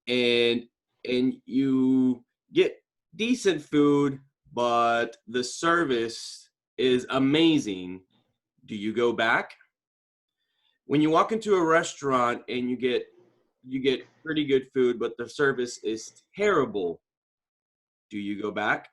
and you get decent food, but the service is amazing, do you go back? When you walk into a restaurant and you get pretty good food, but the service is terrible, do you go back?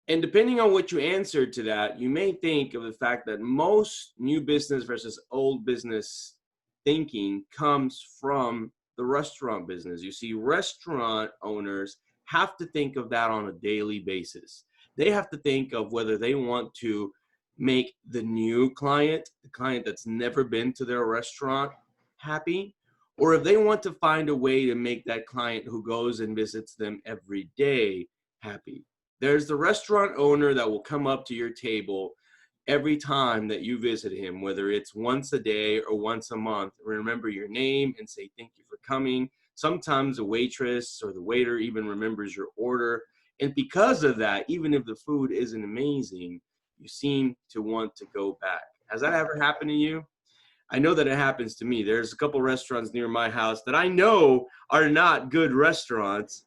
And depending on what you answer to that, you may think of the fact that most new business versus old business thinking comes from the restaurant business. You see, restaurant owners have to think of that on a daily basis. They have to think of whether they want to make the new client, the client that's never been to their restaurant, happy, or if they want to find a way to make that client who goes and visits them every day happy. There's the restaurant owner that will come up to your table every time that you visit him, whether it's once a day or once a month. Remember your name and say thank you for coming. Sometimes the waitress or the waiter even remembers your order. And because of that, even if the food isn't amazing, you seem to want to go back. Has that ever happened to you? I know that it happens to me. There's a couple restaurants near my house that I know are not good restaurants,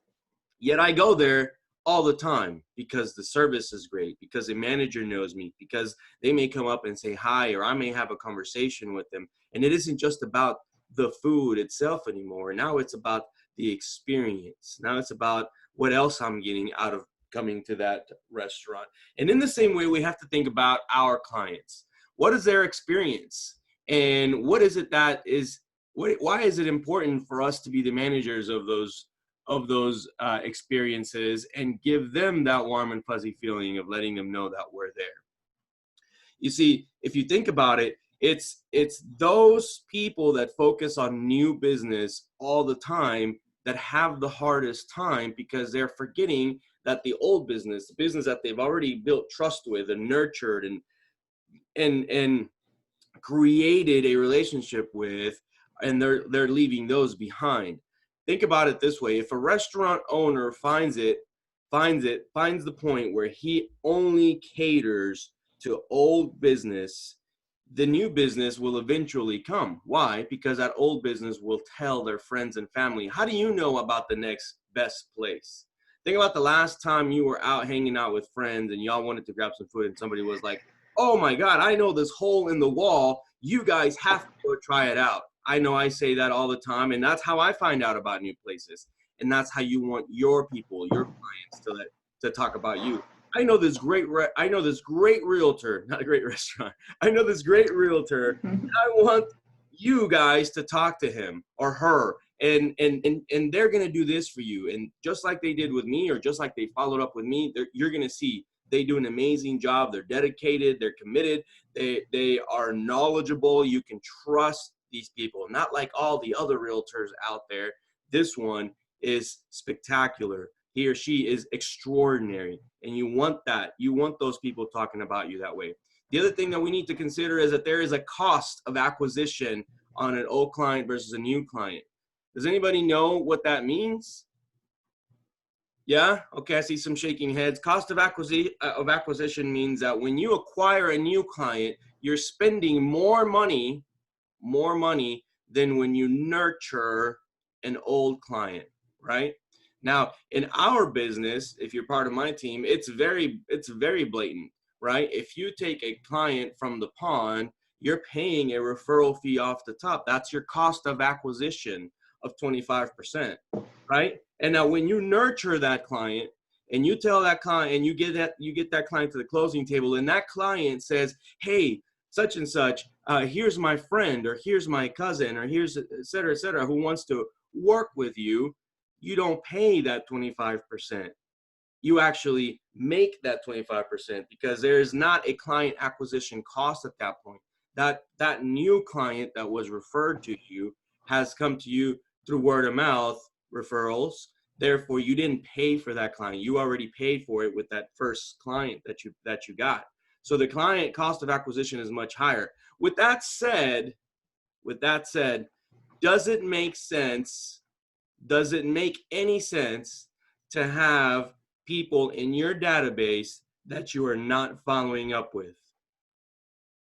yet I go there all the time because the service is great, because the manager knows me, because they may come up and say hi, or I may have a conversation with them. And it isn't just about the food itself anymore. Now it's about the experience. Now it's about what else I'm getting out of coming to that restaurant. And in the same way, we have to think about our clients. What is their experience? And what is it that is, why is it important for us to be the managers of those experiences and give them that warm and fuzzy feeling of letting them know that we're there? You see, if you think about it, it's those people that focus on new business all the time that have the hardest time, because they're forgetting that the old business, the business that they've already built trust with and nurtured and created a relationship with, and they're leaving those behind. Think about it this way: if a restaurant owner finds the point where he only caters to old business, the new business will eventually come. Why? Because that old business will tell their friends and family. How do you know about the next best place? Think about the last time you were out hanging out with friends and y'all wanted to grab some food and somebody was like, oh my God, I know this hole in the wall. You guys have to go try it out. I know I say that all the time, and that's how I find out about new places. And that's how you want your people, your clients to talk about you. I know this great realtor, not a great restaurant. I know this great realtor. I want you guys to talk to him or her, and they're going to do this for you. And just like they did with me, or just like they followed up with me, you're going to see they do an amazing job. They're dedicated, they're committed, they are knowledgeable. You can trust these people, not like all the other realtors out there. This one is spectacular. He or she is extraordinary, and you want that. You want those people talking about you that way. The other thing that we need to consider is that there is a cost of acquisition on an old client versus a new client. Does anybody know what that means? Yeah? Okay, I see some shaking heads. Cost of acquisition means that when you acquire a new client, you're spending more money than when you nurture an old client, right? Now, in our business, if you're part of my team, it's very blatant, right? If you take a client from the pond, you're paying a referral fee off the top. That's your cost of acquisition of 25%, right? And now when you nurture that client and you tell that client and you get that client to the closing table, and that client says, hey, such and such, here's my friend, or here's my cousin, or here's et cetera, who wants to work with you, you don't pay that 25%. You actually make that 25%, because there is not a client acquisition cost at that point. That new client that was referred to you has come to you through word of mouth referrals. Therefore, you didn't pay for that client. You already paid for it with that first client that you got. So the client cost of acquisition is much higher. With that said, does it make sense? Does it make any sense to have people in your database that you are not following up with?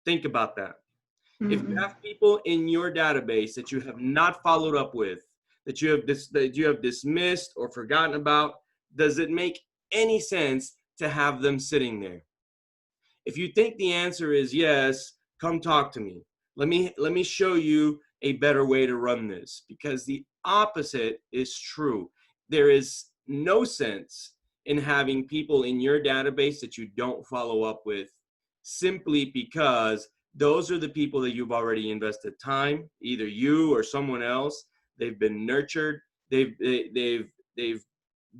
Think about that. If you have people in your database that you have not followed up with, that you have dismissed or forgotten about? Does it make any sense to have them sitting there? If you think the answer is yes, come talk to me. Let me show you a better way to run this, because the opposite is true. There is no sense in having people in your database that you don't follow up with, simply because those are the people that you've already invested time, either you or someone else. They've been nurtured. They've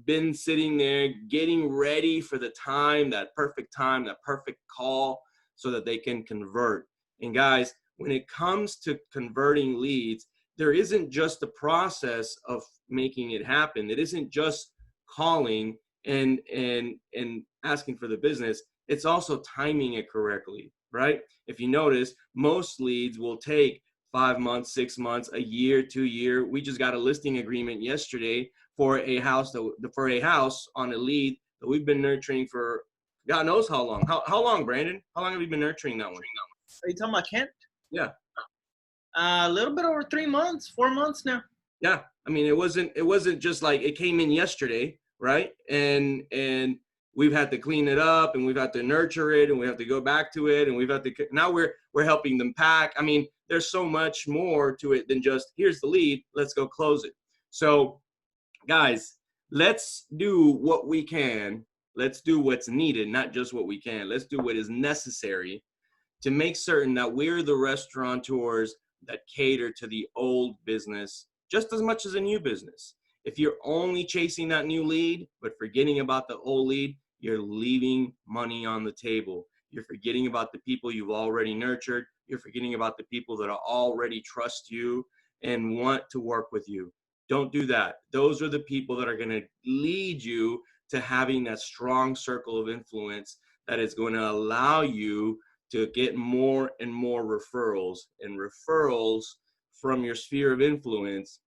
been sitting there getting ready for the time, that perfect call, so that they can convert. And guys, when it comes to converting leads, there isn't just the process of making it happen. It isn't just calling and asking for the business. It's also timing it correctly, right? If you notice, most leads will take 5 months, 6 months, a year, 2 year. We just got a listing agreement yesterday for a house on a lead that we've been nurturing for God knows how long. How long, Brandon? How long have you been nurturing that one? Are you talking about Kent? Yeah. A little bit over 3 months, 4 months now. Yeah. I mean, it wasn't just like it came in yesterday, right? And we've had to clean it up, and we've had to nurture it, and we have to go back to it, and now we're helping them pack. I mean, there's so much more to it than just here's the lead, let's go close it. So guys, let's do what we can. Let's do what's needed, not just what we can. Let's do what is necessary to make certain that we're the restaurateurs that cater to the old business just as much as a new business. If you're only chasing that new lead but forgetting about the old lead, you're leaving money on the table. You're forgetting about the people you've already nurtured. You're forgetting about the people that already trust you and want to work with you. Don't do that. Those are the people that are going to lead you to having that strong circle of influence that is going to allow you to get more and more referrals. And referrals from your sphere of influence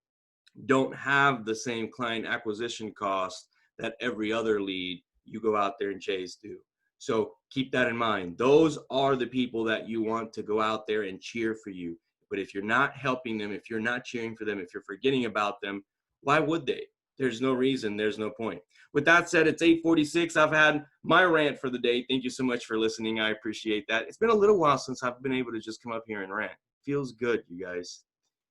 don't have the same client acquisition cost that every other lead you go out there and chase do. So keep that in mind. Those are the people that you want to go out there and cheer for you. But if you're not helping them, if you're not cheering for them, if you're forgetting about them, why would they? There's no reason. There's no point. With that said, it's 8:46. I've had my rant for the day. Thank you so much for listening. I appreciate that. It's been a little while since I've been able to just come up here and rant. Feels good, you guys.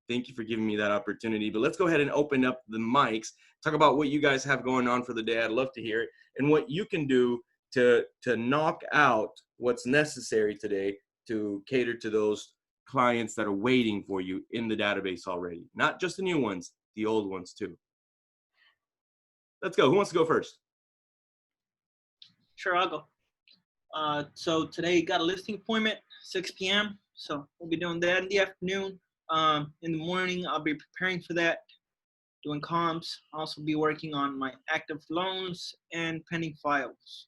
Thank you for giving me that opportunity. But let's go ahead and open up the mics, talk about what you guys have going on for the day. I'd love to hear it, and what you can do to knock out what's necessary today to cater to those clients that are waiting for you in the database already. Not just the new ones, the old ones too. Let's go. Who wants to go first? Sure, I'll go. So today got a listing appointment, 6 p.m. So we'll be doing that in the afternoon. In the morning, I'll be preparing for that, doing comps. I'll also be working on my active loans and pending files.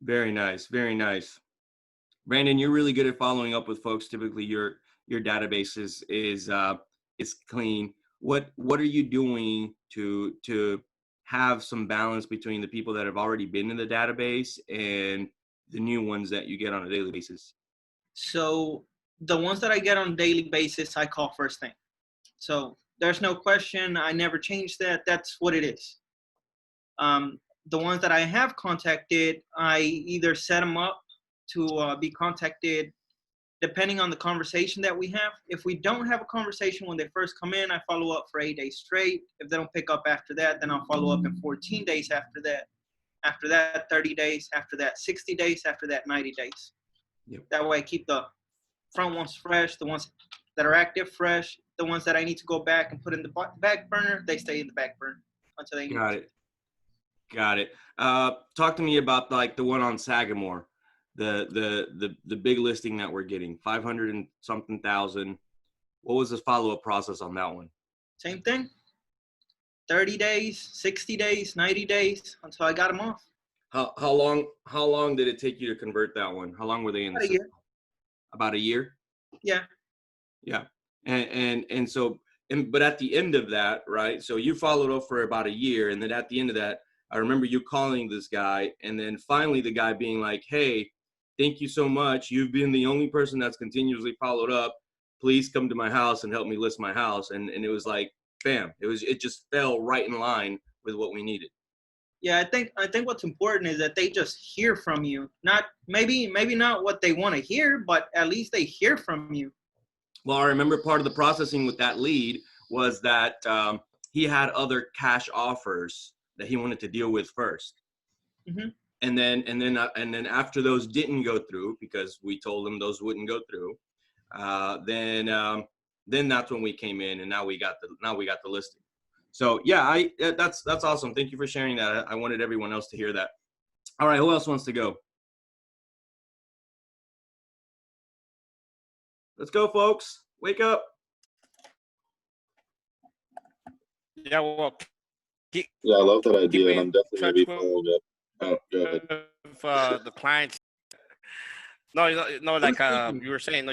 Very nice. Very nice. Brandon, you're really good at following up with folks. Typically, your database is clean. What are you doing to have some balance between the people that have already been in the database and the new ones that you get on a daily basis? So the ones that I get on a daily basis, I call first thing. So there's no question. I never change that. That's what it is. The ones that I have contacted, I either set them up to be contacted depending on the conversation that we have. If we don't have a conversation when they first come in, I follow up for 8 days straight. If they don't pick up after that, then I'll follow up in 14 days after that. After that, 30 days. After that, 60 days. After that, 90 days. Yep. That way I keep the front ones fresh, the ones that are active fresh, the ones that I need to go back and put in the back burner, they stay in the back burner until they need to. Got it. Talk to me about like the one on Sagamore, the big listing that we're getting, 500 and something thousand. What was the follow-up process on that one? Same thing. 30 days, 60 days, 90 days until I got them off. How long did it take you to convert that one? How long were they in the system? About a year? Yeah. Yeah. And so, but at the end of that, right? So you followed up for about a year, and then at the end of that, I remember you calling this guy, and then finally the guy being like, "Hey, thank you so much. You've been the only person that's continuously followed up. Please come to my house and help me list my house." And it was like bam, it just fell right in line with what we needed. Yeah, I think what's important is that they just hear from you. Not maybe not what they want to hear, but at least they hear from you. Well, I remember part of the processing with that lead was that he had other cash offers that he wanted to deal with first. Mm-hmm. And then after those didn't go through, because we told him those wouldn't go through, then that's when we came in, and now we got the listing. So yeah, that's awesome. Thank you for sharing that. I wanted everyone else to hear that. All right, who else wants to go? Let's go, folks. Wake up. Yeah, well, keep, Yeah, I love that keep idea, and in I'm definitely going touch to be following up. Oh, go ahead. with the clients. No, no, I was like thinking, you were saying, no,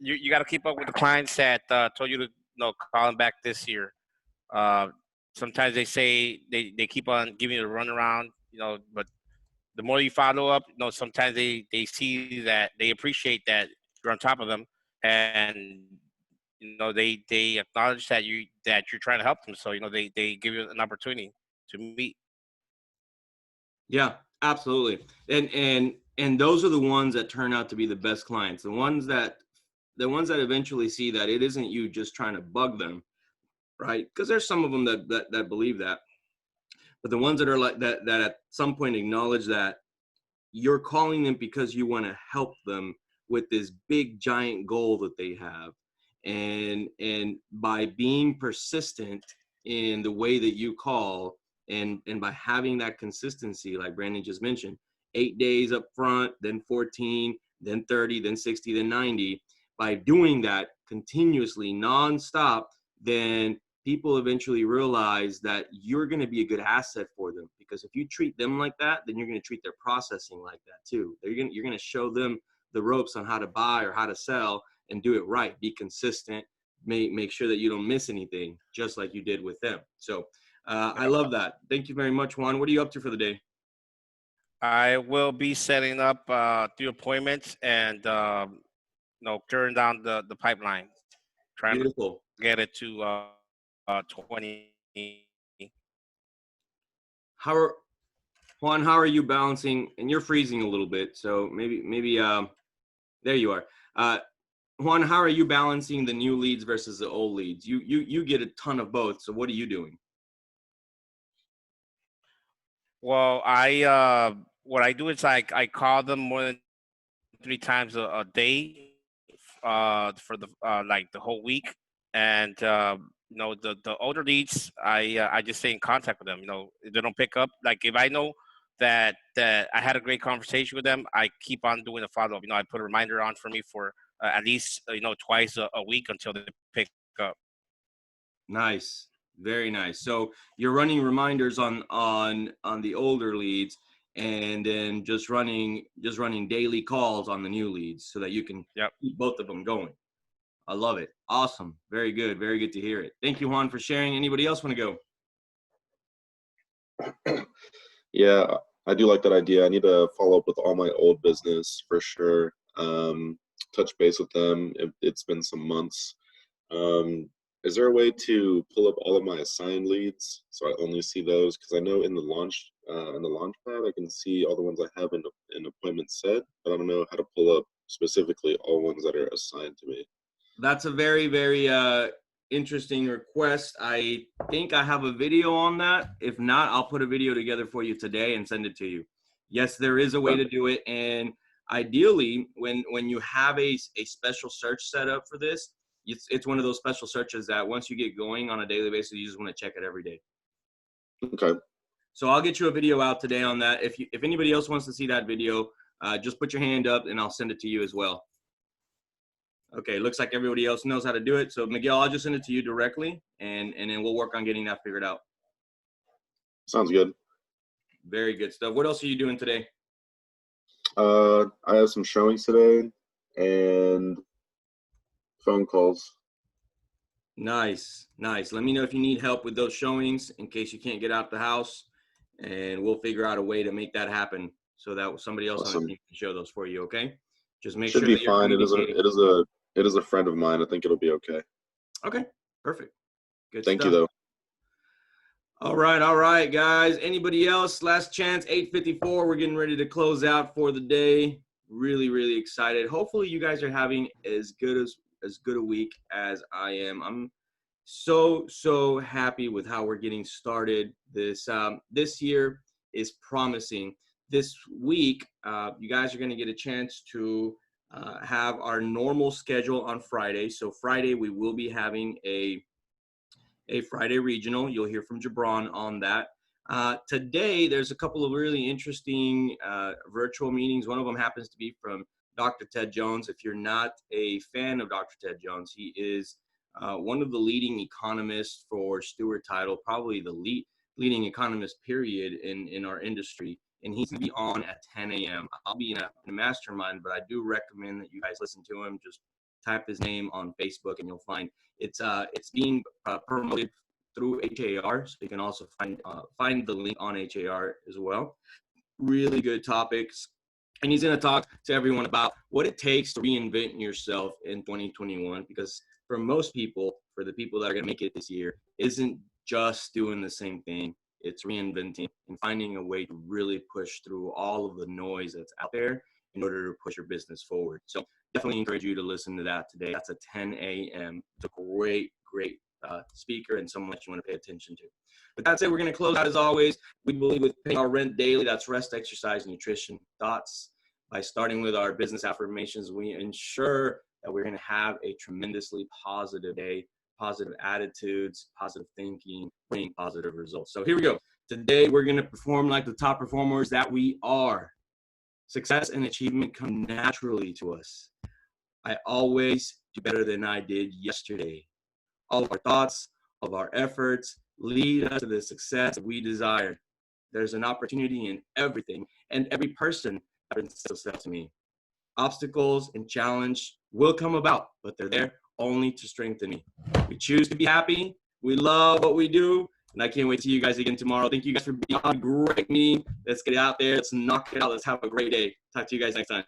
you got to keep up with the clients that told you to call them back this year. Uh, Sometimes they say they keep on giving you the runaround, but the more you follow up, sometimes they see that they appreciate that you're on top of them, and they acknowledge that you're trying to help them. So they give you an opportunity to meet. yeah, absolutely. And those are the ones that turn out to be the best clients. The ones that eventually see that it isn't you just trying to bug them, right? Because there's some of them that believe that, but the ones that are like that at some point acknowledge that you're calling them because you want to help them with this big giant goal that they have, and by being persistent in the way that you call, and by having that consistency, like Brandon just mentioned, 8 days up front, then 14, then 30, then 60, then 90, by doing that continuously nonstop, then people eventually realize that you're going to be a good asset for them, because if you treat them like that, then you're going to treat their processing like that too. You're going to show them the ropes on how to buy or how to sell, and do it right. Be consistent. Make sure that you don't miss anything, just like you did with them. So I love that. Thank you very much, Juan. What are you up to for the day? I will be setting up 3 appointments and clearing down the pipeline, trying to Beautiful. get it to 20. Juan, how are you balancing? And you're freezing a little bit, so maybe there you are. Juan, how are you balancing the new leads versus the old leads? You get a ton of both. So what are you doing? Well, what I do is I call them more than 3 times a day for the like the whole week, and the older leads I just stay in contact with them. If they don't pick up, like if I know that I had a great conversation with them, I keep on doing a follow up. I put a reminder on for me for at least twice a week until they pick up. Nice. Very nice. So you're running reminders on the older leads, and then just running daily calls on the new leads, so that you can Yep. keep both of them going. I love it. Awesome. Very good. Very good to hear it. Thank you, Juan, for sharing. Anybody else want to go? Yeah, I do like that idea. I need to follow up with all my old business for sure. Touch base with them. It's been some months. Is there a way to pull up all of my assigned leads so I only see those? Because I know in the launch pad I can see all the ones I have in appointment set, but I don't know how to pull up specifically all ones that are assigned to me. That's a very, very interesting request. I think I have a video on that. If not, I'll put a video together for you today and send it to you. Yes, there is a way to do it. And ideally, when you have a special search set up for this, it's one of those special searches that once you get going on a daily basis, you just want to check it every day. Okay. So I'll get you a video out today on that. If anybody else wants to see that video, just put your hand up and I'll send it to you as well. Okay, looks like everybody else knows how to do it. So Miguel, I'll just send it to you directly, and then we'll work on getting that figured out. Sounds good. Very good stuff. What else are you doing today? I have some showings today and phone calls. Nice, nice. Let me know if you need help with those showings in case you can't get out the house, and we'll figure out a way to make that happen so that somebody else on the Awesome. team can show those for you. Okay, just make Should sure be that you're fine. communicating. It is a friend of mine. I think it'll be okay. Okay, perfect. Good Thank stuff. you, though. All right, guys. Anybody else? Last chance, 8:54. We're getting ready to close out for the day. Really, really excited. Hopefully, you guys are having as good a week as I am. I'm so happy with how we're getting started. This year is promising. This week, you guys are going to get a chance to have our normal schedule on Friday. So Friday, we will be having a Friday regional. You'll hear from Jabron on that. Today, there's a couple of really interesting virtual meetings. One of them happens to be from Dr. Ted Jones. If you're not a fan of Dr. Ted Jones, he is one of the leading economists for Stewart Title, probably the leading economist, period, in our industry. And he's going to be on at 10 a.m. I'll be in a mastermind, but I do recommend that you guys listen to him. Just type his name on Facebook and you'll find it's being promoted through HAR, so you can also find the link on HAR as well. Really good topics, and he's going to talk to everyone about what it takes to reinvent yourself in 2021, because for most people, for the people that are going to make it this year, isn't just doing the same thing. It's reinventing and finding a way to really push through all of the noise that's out there in order to push your business forward. So definitely encourage you to listen to that today. That's at 10 a.m. It's a great speaker and someone that you want to pay attention to. But that's it. We're going to close out as always. We believe with paying our rent daily. That's rest, exercise, nutrition, thoughts. By starting with our business affirmations, we ensure that we're going to have a tremendously positive day, positive attitudes, positive thinking, bringing positive results. So here we go. Today, we're going to perform like the top performers that we are. Success and achievement come naturally to us. I always do better than I did yesterday. All of our thoughts, all of our efforts lead us to the success that we desire. There's an opportunity in everything and every person that presents themselves to me. Obstacles and challenge will come about, but they're there only to strengthen me. We choose to be happy. We love what we do. And I can't wait to see you guys again tomorrow. Thank you guys for being on a great meeting. Let's get out there. Let's knock it out. Let's have a great day. Talk to you guys next time.